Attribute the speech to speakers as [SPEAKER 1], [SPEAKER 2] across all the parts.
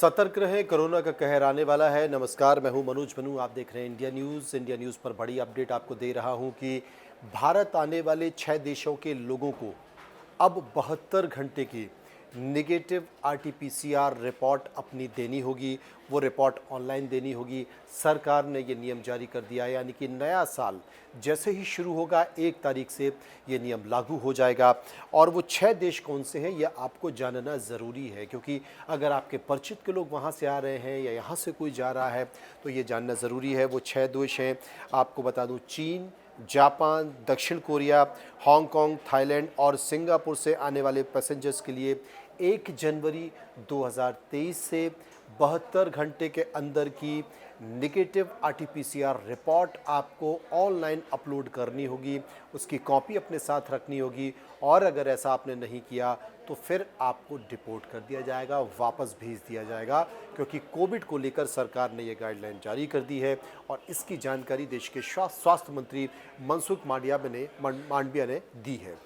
[SPEAKER 1] सतर्क रहें, कोरोना का कहर आने वाला है। नमस्कार, मैं हूं मनोज बनू। आप देख रहे हैं इंडिया न्यूज़। इंडिया न्यूज़ पर बड़ी अपडेट आपको दे रहा हूं कि भारत आने वाले 6 देशों के लोगों को अब 72 घंटे की नेगेटिव आरटीपीसीआर रिपोर्ट अपनी देनी होगी। वो रिपोर्ट ऑनलाइन देनी होगी। सरकार ने ये नियम जारी कर दिया है, यानी कि नया साल जैसे ही शुरू होगा 1 तारीख से ये नियम लागू हो जाएगा। और वो 6 देश कौन से हैं ये आपको जानना ज़रूरी है, क्योंकि अगर आपके परिचित के लोग वहाँ से आ रहे हैं या यहाँ से कोई जा रहा है तो ये जानना ज़रूरी है। वो 6 देश हैं, आपको बता दूँ, चीन, जापान, दक्षिण कोरिया, हांगकांग, थाईलैंड और सिंगापुर से आने वाले पैसेंजर्स के लिए 1 जनवरी 2023 से 72 घंटे के अंदर की नेगेटिव आरटीपीसीआर रिपोर्ट आपको ऑनलाइन अपलोड करनी होगी। उसकी कॉपी अपने साथ रखनी होगी और अगर ऐसा आपने नहीं किया तो फिर आपको डिपोर्ट कर दिया जाएगा, वापस भेज दिया जाएगा, क्योंकि कोविड को लेकर सरकार ने ये गाइडलाइन जारी कर दी है। और इसकी जानकारी देश के स्वास्थ्य मंत्री मनसुख मांडविया ने दी है।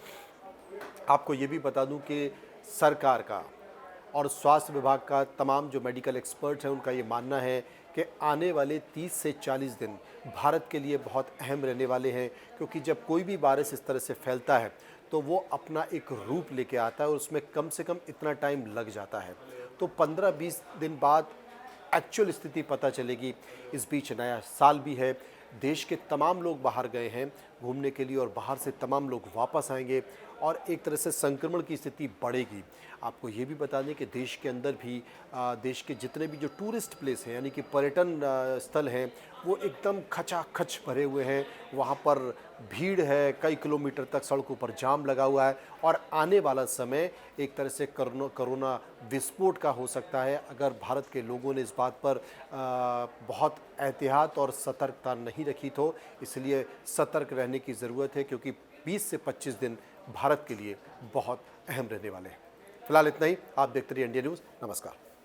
[SPEAKER 1] आपको ये भी बता दूं कि सरकार का और स्वास्थ्य विभाग का तमाम जो मेडिकल एक्सपर्ट हैं उनका ये मानना है कि आने वाले 30 से 40 दिन भारत के लिए बहुत अहम रहने वाले हैं, क्योंकि जब कोई भी वायरस इस तरह से फैलता है तो वो अपना एक रूप लेके आता है और उसमें कम से कम इतना टाइम लग जाता है। तो 15-20 दिन बाद एक्चुअल स्थिति पता चलेगी। इस बीच नया साल भी है, देश के तमाम लोग बाहर गए हैं घूमने के लिए और बाहर से तमाम लोग वापस आएंगे और एक तरह से संक्रमण की स्थिति बढ़ेगी। आपको ये भी बता दें कि देश के अंदर भी देश के जितने भी जो टूरिस्ट प्लेस हैं, यानी कि पर्यटन स्थल हैं, वो एकदम खचाखच भरे हुए हैं। वहाँ पर भीड़ है, कई किलोमीटर तक सड़कों पर जाम लगा हुआ है और आने वाला समय एक तरह से कोरोना विस्फोट का हो सकता है अगर भारत के लोगों ने इस बात पर बहुत एहतियात और सतर्कता नहीं रखी तो। इसलिए सतर्क रहने की ज़रूरत है, क्योंकि 20 से 25 दिन भारत के लिए बहुत अहम रहने वाले हैं। फिलहाल इतना ही। आप देखते रहिए इंडिया न्यूज़। नमस्कार।